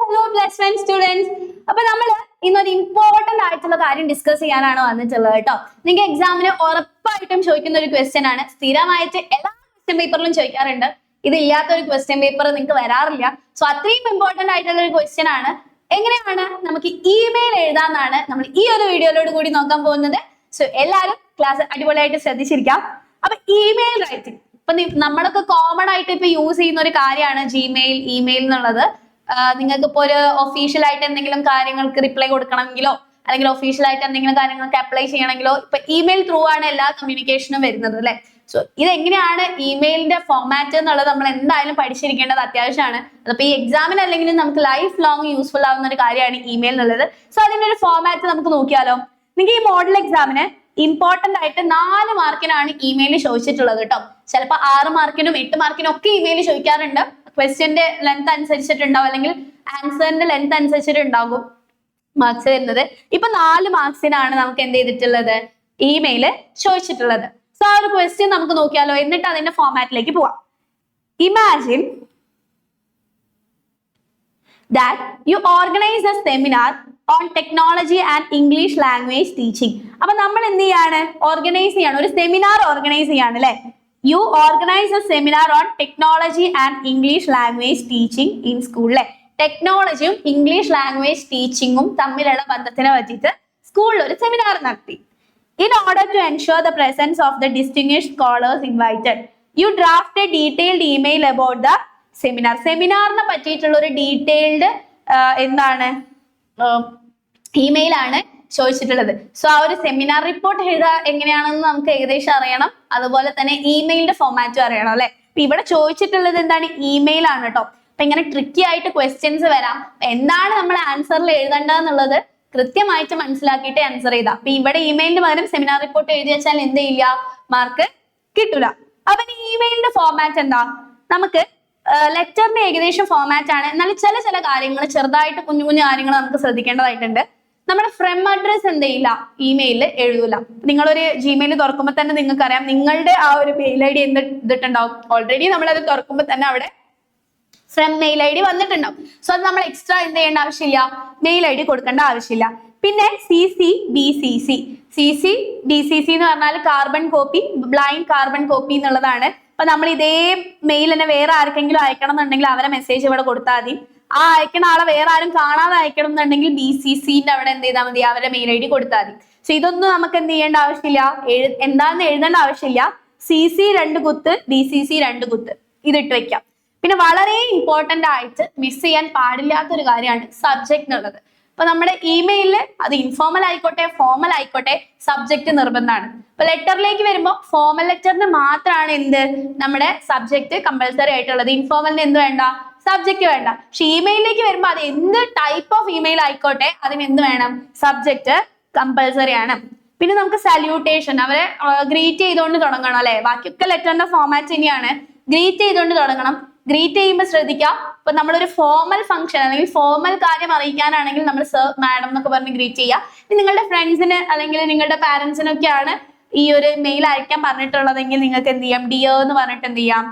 Hello plus one students. അപ്പൊ നമ്മൾ ഇന്നൊരു ഇമ്പോർട്ടന്റ് ആയിട്ടുള്ള കാര്യം ഡിസ്കസ് ചെയ്യാനാണ് വന്നിട്ടുള്ളത് കേട്ടോ. നിങ്ങൾക്ക് എക്സാമിന് ഉറപ്പായിട്ടും ചോദിക്കുന്ന ഒരു ക്വസ്റ്റ്യൻ ആണ്. സ്ഥിരമായിട്ട് എല്ലാ ക്വസ്റ്റ്യൻ പേപ്പറിലും ചോദിക്കാറുണ്ട്. ഇതില്ലാത്ത ഒരു ക്വസ്റ്റ്യൻ പേപ്പർ നിങ്ങൾക്ക് വരാറില്ല. സോ അത്രയും ഇമ്പോർട്ടന്റ് ആയിട്ടുള്ള ഒരു ക്വസ്റ്റ്യൻ ആണ്. എങ്ങനെയാണ് നമുക്ക് ഇമെയിൽ എഴുതാന്നാണ് നമ്മൾ ഈ ഒരു വീഡിയോയിലോട് കൂടി നോക്കാൻ പോകുന്നത്. സോ എല്ലാവരും ക്ലാസ് അടിപൊളിയായിട്ട് ശ്രദ്ധിച്ചിരിക്കാം. അപ്പൊ ഇമെയിൽ റൈറ്റിംഗ് ഇപ്പൊ നമ്മളൊക്കെ കോമൺ ആയിട്ട് ഇപ്പൊ യൂസ് ചെയ്യുന്ന ഒരു കാര്യമാണ് ജിമെയിൽ, ഇമെയിൽ എന്നുള്ളത്. നിങ്ങൾക്ക് ഇപ്പോൾ ഒരു ഒഫീഷ്യൽ ആയിട്ട് എന്തെങ്കിലും കാര്യങ്ങൾക്ക് റിപ്ലൈ കൊടുക്കണമെങ്കിലോ അല്ലെങ്കിൽ ഒഫീഷ്യൽ ആയിട്ട് എന്തെങ്കിലും കാര്യങ്ങൾക്ക് അപ്ലൈ ചെയ്യണമെങ്കിലോ ഇപ്പൊ ഇമെയിൽ ത്രൂ ആണ് എല്ലാ കമ്മ്യൂണിക്കേഷനും വരുന്നത് അല്ലെ. സോ ഇതെങ്ങനെയാണ് ഇമെയിലിന്റെ ഫോർമാറ്റ് എന്നുള്ളത് നമ്മൾ എന്തായാലും പഠിച്ചിരിക്കേണ്ടത് അത്യാവശ്യമാണ്. അതിപ്പോ ഈ എക്സാമിന് അല്ലെങ്കിൽ നമുക്ക് ലൈഫ് ലോങ് യൂസ്ഫുൾ ആവുന്ന ഒരു കാര്യമാണ് ഇമെയിൽ എന്നുള്ളത്. സോ അതിന്റെ ഒരു ഫോർമാറ്റ് നമുക്ക് നോക്കിയാലോ. നിങ്ങൾക്ക് ഈ മോഡൽ എക്സാമിന് ഇമ്പോർട്ടന്റ് ആയിട്ട് 4 മാർക്കിനാണ് ഇമെയിൽ ചോദിച്ചിട്ടുള്ളത് കേട്ടോ. ചിലപ്പോൾ 6 മാർക്കിനും 8 മാർക്കിനും ഒക്കെ ഇമെയിൽ ചോദിക്കാറുണ്ട്. ക്വസ്റ്റ്യന്റെ ലെങ്ത് അനുസരിച്ചിട്ടുണ്ടാവും അല്ലെങ്കിൽ ആൻസറിന്റെ ലെങ്ത് അനുസരിച്ചിട്ടുണ്ടാകും മാർക്സ് വരുന്നത്. ഇപ്പൊ 4 മാർക്സിനാണ് നമുക്ക് എന്ത് ചെയ്തിട്ടുള്ളത്, ഇമെയിൽ ചോദിച്ചിട്ടുള്ളത്. സോ ആ ഒരു ക്വസ്റ്റ്യൻ നമുക്ക് നോക്കിയാലോ, എന്നിട്ട് അതിന്റെ ഫോർമാറ്റിലേക്ക് പോവാം. Imagine that you organize a seminar on technology and English language teaching. അപ്പൊ നമ്മൾ എന്ത് ചെയ്യാണ്, ഓർഗനൈസ് ചെയ്യാണ്, ഒരു സെമിനാർ ഓർഗനൈസ് ചെയ്യാണ് അല്ലെ. You organise a seminar on technology and English language teaching in school അല്ലെ. ടെക്നോളജിയും ഇംഗ്ലീഷ് ലാംഗ്വേജ് ടീച്ചിങ്ങും തമ്മിലുള്ള ബന്ധത്തിനെ പറ്റിയിട്ട് സ്കൂളിൽ ഒരു സെമിനാർ നടത്തി. In order to ensure the presence of the distinguished scholars invited, you draft a detailed email about the seminar. സെമിനാറിനെ പറ്റിയിട്ടുള്ള ഒരു ഡീറ്റെയിൽഡ് എന്താണ് ഇമെയിൽ ആണ് ചോദിച്ചിട്ടുള്ളത്. സോ ആ ഒരു സെമിനാർ റിപ്പോർട്ട് എഴുതുക എങ്ങനെയാണെന്ന് നമുക്ക് ഏകദേശം അറിയണം. അതുപോലെ തന്നെ ഇമെയിലിന്റെ ഫോർമാറ്റും അറിയണം അല്ലെ. ഇവിടെ ചോദിച്ചിട്ടുള്ളത് എന്താണ്, ഇമെയിൽ ആണ് കേട്ടോ. അപ്പൊ ഇങ്ങനെ ട്രിക്കി ആയിട്ട് ക്വസ്റ്റ്യൻസ് വരാം. എന്താണ് നമ്മൾ ആൻസറിൽ എഴുതേണ്ടതെന്നുള്ളത് കൃത്യമായിട്ട് മനസ്സിലാക്കിയിട്ട് ആൻസർ ചെയ്താ. അപ്പൊ ഇവിടെ ഇമെയിലിന് പകരം സെമിനാർ റിപ്പോർട്ട് എഴുതി വെച്ചാൽ എന്ത് ചെയ്യില്ല, മാർക്ക് കിട്ടൂല. അപ്പൊ ഇമെയിലിന്റെ ഫോർമാറ്റ് എന്താ, നമുക്ക് ലെറ്ററിന്റെ ഏകദേശം ഫോർമാറ്റ് ആണ്. എന്നാലും ചില കാര്യങ്ങൾ ചെറുതായിട്ട് കുഞ്ഞു കാര്യങ്ങൾ നമുക്ക് ശ്രദ്ധിക്കേണ്ടതായിട്ടുണ്ട്. നമ്മുടെ ഫ്രം അഡ്രസ് എന്ത് ചെയ്യില്ല, ഇമെയിലിൽ എഴുതൂല. നിങ്ങളൊരു ജിമെയിൽ തുറക്കുമ്പോൾ തന്നെ നിങ്ങൾക്ക് അറിയാം നിങ്ങളുടെ ആ ഒരു മെയിൽ ഐ ഡി എന്ത് ഇട്ടിട്ടുണ്ടാവും. ഓൾറെഡി നമ്മളത് തുറക്കുമ്പോൾ തന്നെ അവിടെ ഫ്രം മെയിൽ ഐ ഡി വന്നിട്ടുണ്ടാവും. സോ അത് നമ്മൾ എക്സ്ട്രാ എന്ത് ചെയ്യേണ്ട ആവശ്യമില്ല, മെയിൽ ഐ ഡി കൊടുക്കേണ്ട ആവശ്യമില്ല. പിന്നെ CC BCC എന്ന് പറഞ്ഞാൽ carbon copy, blind carbon copy എന്നുള്ളതാണ്. അപ്പൊ നമ്മൾ ഇതേ മെയിൽ തന്നെ വേറെ ആർക്കെങ്കിലും അയക്കണം എന്നുണ്ടെങ്കിൽ അവരെ മെസ്സേജ് ഇവിടെ കൊടുത്താൽ മതി. ആ അയക്കണ ആളെ വേറെ ആരും കാണാതെ അയക്കണം എന്നുണ്ടെങ്കിൽ BCCന്റെ അവിടെ എന്ത് ചെയ്താൽ മതി, അവരെ മെയിൽ ഐ ഡി കൊടുത്താൽ മതി. സോ ഇതൊന്നും നമുക്ക് എന്ത് ചെയ്യേണ്ട ആവശ്യമില്ല, എന്താണെന്ന് എഴുതേണ്ട ആവശ്യമില്ല. CC 2 കുത്ത്, BCC 2 കുത്ത് ഇതിട്ട് വെക്കാം. പിന്നെ വളരെ ഇമ്പോർട്ടന്റ് ആയിട്ട് മിസ് ചെയ്യാൻ പാടില്ലാത്തൊരു കാര്യമാണ് സബ്ജക്ട് എന്നുള്ളത്. അപ്പൊ നമ്മുടെ ഇമെയിലിൽ അത് ഇൻഫോർമൽ ആയിക്കോട്ടെ ഫോർമൽ ആയിക്കോട്ടെ സബ്ജക്ട് നിർബന്ധമാണ്. ഇപ്പൊ ലെറ്ററിലേക്ക് വരുമ്പോൾ ഫോർമൽ ലെറ്ററിന് മാത്രമാണ് എന്ത് നമ്മുടെ സബ്ജക്ട് കമ്പൽസറി ആയിട്ടുള്ളത്. ഇൻഫോർമലിന് എന്ത് വേണ്ട, സബ്ജക്ട് വേണ്ട. പക്ഷെ ഇമെയിലിലേക്ക് വരുമ്പോൾ അത് എന്ത് ടൈപ്പ് ഓഫ് ഇമെയിൽ ആയിക്കോട്ടെ അതിന് എന്ത് വേണം, സബ്ജക്ട് കമ്പൽസറി ആണ്. പിന്നെ നമുക്ക് സല്യൂട്ടേഷൻ, അവരെ ഗ്രീറ്റ് ചെയ്തുകൊണ്ട് തുടങ്ങണം അല്ലെ. ബാക്കിയൊക്കെ ലെറ്ററിന്റെ ഫോർമാറ്റ് തന്നെയാണ്. ഗ്രീറ്റ് ചെയ്തുകൊണ്ട് തുടങ്ങണം. ഗ്രീറ്റ് ചെയ്യുമ്പോൾ ശ്രദ്ധിക്കാം, ഇപ്പൊ നമ്മളൊരു ഫോർമൽ ഫംഗ്ഷൻ അല്ലെങ്കിൽ ഫോർമൽ കാര്യം അറിയിക്കാനാണെങ്കിൽ നമ്മൾ സർ മാഡം എന്നൊക്കെ പറഞ്ഞ് ഗ്രീറ്റ് ചെയ്യുക. നിങ്ങളുടെ ഫ്രണ്ട്സിന് അല്ലെങ്കിൽ നിങ്ങളുടെ പാരന്റ്സിനൊക്കെയാണ് ഈ ഒരു മെയിൽ അയക്കാൻ പറഞ്ഞിട്ടുള്ളതെങ്കിൽ നിങ്ങൾക്ക് എന്ത് ചെയ്യാം, ഡിയർ എന്ന് പറഞ്ഞിട്ട് എന്ത് ചെയ്യാം,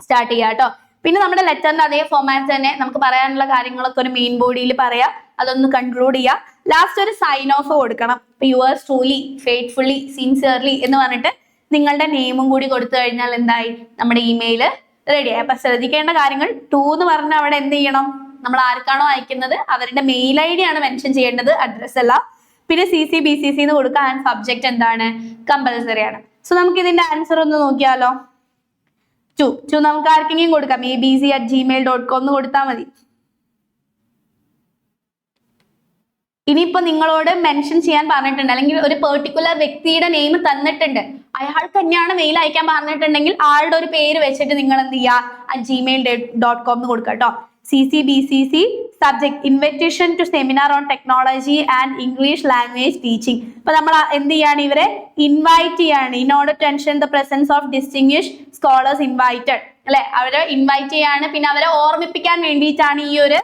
സ്റ്റാർട്ട് ചെയ്യാം കേട്ടോ. പിന്നെ നമ്മുടെ ലെറ്ററിന്റെ അതേ ഫോർമാറ്റ് തന്നെ നമുക്ക് പറയാനുള്ള കാര്യങ്ങളൊക്കെ ഒരു മെയിൻ ബോഡിയിൽ പറയാം, അതൊന്ന് കൺക്ലൂഡ് ചെയ്യാം. ലാസ്റ്റ് ഒരു സൈൻ ഓഫ് കൊടുക്കണം. ഇപ്പൊ യുവേഴ്സ് ട്രൂലി, ഫെയ്ത്ത്ഫുള്ളി, സിൻസിയർലി എന്ന് പറഞ്ഞിട്ട് നിങ്ങളുടെ നെയിമും കൂടി കൊടുത്തു കഴിഞ്ഞാൽ എന്തായി, നമ്മുടെ ഇമെയിൽ റെഡിയായി. അപ്പൊ ശ്രദ്ധിക്കേണ്ട കാര്യങ്ങൾ 2 എന്ന് പറഞ്ഞാൽ അവിടെ എന്ത് ചെയ്യണം, നമ്മൾ ആർക്കാണോ അയക്കുന്നത് അവരുടെ മെയിൽ ഐ ഡി ആണ് മെൻഷൻ ചെയ്യേണ്ടത്, അഡ്രസ് അല്ല. പിന്നെ CC BCC എന്ന് കൊടുക്കാൻ സബ്ജക്ട് എന്താണ്, കമ്പൽസറി ആണ്. സോ നമുക്ക് ഇതിന്റെ ആൻസർ ഒന്ന് നോക്കിയാലോ. 2 നമുക്ക് ആർക്കെങ്കിലും കൊടുക്കാം, abc@gmail.com എന്ന് കൊടുത്താൽ മതി. ഇനിയിപ്പോ നിങ്ങളോട് മെൻഷൻ ചെയ്യാൻ പറഞ്ഞിട്ടുണ്ട് അല്ലെങ്കിൽ ഒരു പെർട്ടിക്കുലർ വ്യക്തിയുടെ നെയിം തന്നിട്ടുണ്ട്, അയാൾക്ക് തന്നെയാണ് മെയിൽ അയക്കാൻ പറഞ്ഞിട്ടുണ്ടെങ്കിൽ ആളുടെ ഒരു പേര് വെച്ചിട്ട് നിങ്ങൾ എന്ത് ചെയ്യുക, gmail.com എന്ന് കൊടുക്കുക കേട്ടോ. CC BCC subject invitation to seminar on technology and English language teaching. ഇപ്പൊ നമ്മൾ എന്ത് ചെയ്യാണ്, ഇവരെ ഇൻവൈറ്റ് ചെയ്യാണ്. In order to ensure the presence of distinguished scholars invited അല്ലെ. അവരെ ഇൻവൈറ്റ് ചെയ്യാണ്, പിന്നെ അവരെ ഓർമ്മിപ്പിക്കാൻ വേണ്ടിയിട്ടാണ് ഈ ഒരു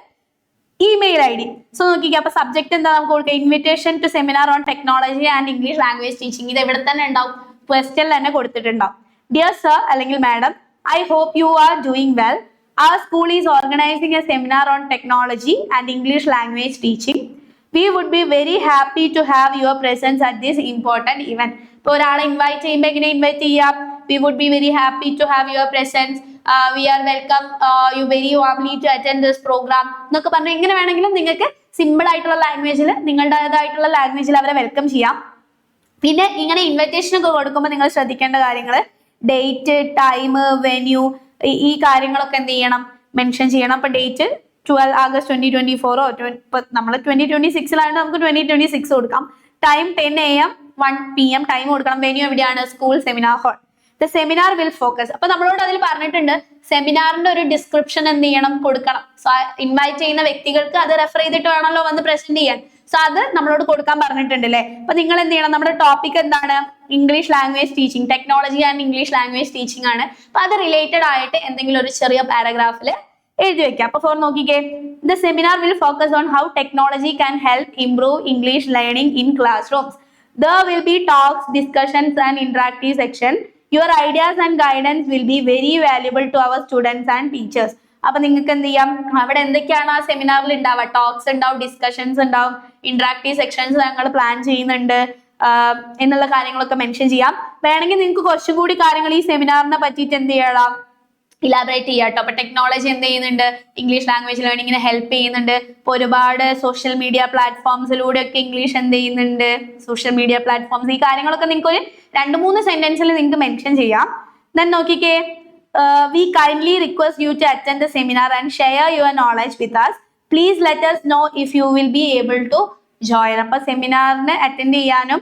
ഇമെയിൽ ഐ ഡി. സോ നോക്കിക്കുക, അപ്പൊ സബ്ജക്ട് എന്താ നമുക്ക് കൊടുക്കുക, invitation to seminar on technology and English language teaching. ഇത് എവിടെ തന്നെ ഉണ്ടാവും, ക്വസ്റ്റ്യനിൽ തന്നെ കൊടുത്തിട്ടുണ്ടാവും. ഡിയർ സർ അല്ലെങ്കിൽ madam, I hope you are doing well. Our school is organizing a seminar on technology and English language teaching. We would be very happy to have your presence at this important event. ഇപ്പോൾ ഒരാളെ invite ചെയ്യുമ്പോൾ എങ്ങനെ invite ചെയ്യാം? We would be very happy to have your presence. We are welcome you very warmly to attend this program എന്നൊക്കെ പറഞ്ഞാൽ എങ്ങനെ വേണമെങ്കിലും നിങ്ങൾക്ക് സിമ്പിൾ ആയിട്ടുള്ള ലാംഗ്വേജിൽ നിങ്ങളുടേതായിട്ടുള്ള ലാംഗ്വേജിൽ അവരെ വെൽക്കം ചെയ്യാം. പിന്നെ ഇങ്ങനെ ഇൻവിറ്റേഷൻ ഒക്കെ കൊടുക്കുമ്പോൾ നിങ്ങൾ ശ്രദ്ധിക്കേണ്ട കാര്യങ്ങൾ ഡേറ്റ്, ടൈം, വെന്യൂ, ഈ കാര്യങ്ങളൊക്കെ എന്ത് ചെയ്യണം? മെൻഷൻ ചെയ്യണം. അപ്പൊ ഡേറ്റ് 12 August 2024 ഇപ്പൊ നമ്മൾ 2026 നമുക്ക് 2026 കൊടുക്കാം. ടൈം 10 AM 1 PM ടൈം കൊടുക്കണം. വെന്യൂ എവിടെയാണ്? School seminar hall. The seminar will focus. അപ്പൊ നമ്മളോട് അതിൽ പറഞ്ഞിട്ടുണ്ട് സെമിനാറിന്റെ ഒരു ഡിസ്ക്രിപ്ഷൻ എന്ത് ചെയ്യണം? കൊടുക്കണം. സോ ഇൻവൈറ്റ് ചെയ്യുന്ന വ്യക്തികൾക്ക് അത് റെഫർ ചെയ്തിട്ട് വേണമല്ലോ വന്ന് പ്രസന്റ് ചെയ്യാൻ. സോ അത് നമ്മളോട് കൊടുക്കാൻ പറഞ്ഞിട്ടുണ്ട് അല്ലേ? അപ്പൊ നിങ്ങൾ എന്ത് ചെയ്യണം? നമ്മുടെ ടോപ്പിക് എന്താണ്? English language teaching, technology and English language teaching ആണ്. അപ്പൊ അത് റിലേറ്റഡ് ആയിട്ട് എന്തെങ്കിലും ഒരു ചെറിയ പാരഗ്രാഫിൽ എഴുതി വെക്കാം. അപ്പൊ ഫോർ നോക്കിക്കേ, the seminar will focus on how technology can help improve English learning in class rooms. There will be talks, discussions and interactive section. Your ideas and guidance will be very valuable to our students and teachers. അപ്പൊ നിങ്ങൾക്ക് എന്ത് ചെയ്യാം? അവിടെ എന്തൊക്കെയാണ് ആ സെമിനാറിൽ ഉണ്ടാവുക? Talks ഉണ്ടാവും, ഡിസ്കഷൻസ് ഉണ്ടാവും, ഇന്ററാക്റ്റീവ് സെക്ഷൻസ് ഞങ്ങൾ പ്ലാൻ ചെയ്യുന്നുണ്ട് എന്നുള്ള കാര്യങ്ങളൊക്കെ മെൻഷൻ ചെയ്യാം. വേണമെങ്കിൽ നിങ്ങൾക്ക് കുറച്ചും കൂടി കാര്യങ്ങൾ ഈ സെമിനാറിനെ പറ്റിയിട്ട് എന്ത് ചെയ്യണം? ഇലാബറേറ്റ് ചെയ്യാം കേട്ടോ. അപ്പൊ ടെക്നോളജി എന്ത് ചെയ്യുന്നുണ്ട്? ഇംഗ്ലീഷ് ലാംഗ്വേജ് ലേണിങ്ങിന് ഹെൽപ്പ് ചെയ്യുന്നുണ്ട്. ഇപ്പൊ ഒരുപാട് സോഷ്യൽ മീഡിയ പ്ലാറ്റ്ഫോംസിലൂടെ ഒക്കെ ഇംഗ്ലീഷ് എന്ത് ചെയ്യുന്നുണ്ട്? സോഷ്യൽ മീഡിയ പ്ലാറ്റ്ഫോംസ്, ഈ കാര്യങ്ങളൊക്കെ നിങ്ങൾക്ക് ഒരു 2-3 സെന്റൻസിൽ നിങ്ങൾക്ക് മെൻഷൻ ചെയ്യാം. ദെൻ നോക്കിക്കേ, we kindly request you to attend the seminar and share your knowledge with us. Please let us know if you will be able to join. അപ്പൊ സെമിനാറിന് അറ്റൻഡ് ചെയ്യാനും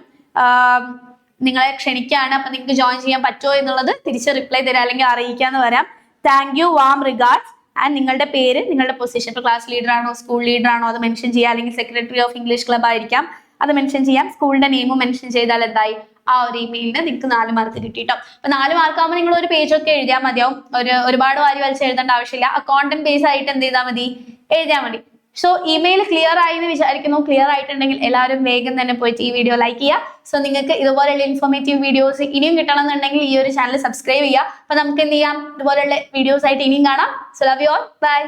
നിങ്ങളെ ക്ഷണിക്കുകയാണ്. അപ്പൊ നിങ്ങൾക്ക് ജോയിൻ ചെയ്യാൻ പറ്റുമോ എന്നുള്ളത് തിരിച്ച് റിപ്ലൈ തരാം, അല്ലെങ്കിൽ അറിയിക്കാന്ന് വരാം. Thank you, warm regards. And നിങ്ങളുടെ പേര്, നിങ്ങളുടെ പൊസിഷൻ, ഇപ്പോൾ ക്ലാസ് ലീഡർ ആണോ സ്കൂൾ ലീഡർ ആണോ അത് മെൻഷൻ ചെയ്യുക, അല്ലെങ്കിൽ സെക്രട്ടറി ഓഫ് ഇംഗ്ലീഷ് ക്ലബ് ആയിരിക്കാം അത് മെൻഷൻ ചെയ്യാം. സ്കൂളിന്റെ നെയിമും മെൻഷൻ ചെയ്താൽ എന്തായി? ആ ഒരു ഇമെയിലിന് നിങ്ങൾക്ക് 4 മാർക്ക് കിട്ടിട്ടോ. അപ്പൊ 4 മാർക്കാകുമ്പോൾ നിങ്ങൾ ഒരു പേജൊക്കെ എഴുതിയാൽ മതിയാവും. ഒരുപാട് വാരി വലിച്ച് എഴുതേണ്ട ആവശ്യമില്ല. ആ കോണ്ടന്റ് ബേസ് ആയിട്ട് എന്ത് ചെയ്താൽ മതി? എഴുതിയാൽ മതി. സോ ഇമെയിൽ ക്ലിയർ ആയി എന്ന് വിചാരിക്കുന്നു. ക്ലിയർ ആയിട്ടുണ്ടെങ്കിൽ എല്ലാവരും വേഗം തന്നെ പോയിട്ട് ഈ വീഡിയോ ലൈക്ക് ചെയ്യുക. സോ നിങ്ങൾക്ക് ഇതുപോലെയുള്ള ഇൻഫോർമേറ്റീവ് വീഡിയോസ് ഇനിയും കിട്ടണമെന്നുണ്ടെങ്കിൽ ഈ ഒരു ചാനൽ സബ്സ്ക്രൈബ് ചെയ്യുക. അപ്പൊ നമുക്ക് എന്ത് ചെയ്യാം? ഇതുപോലെയുള്ള വീഡിയോസ് ആയിട്ട് ഇനിയും കാണാം. So love you all, by.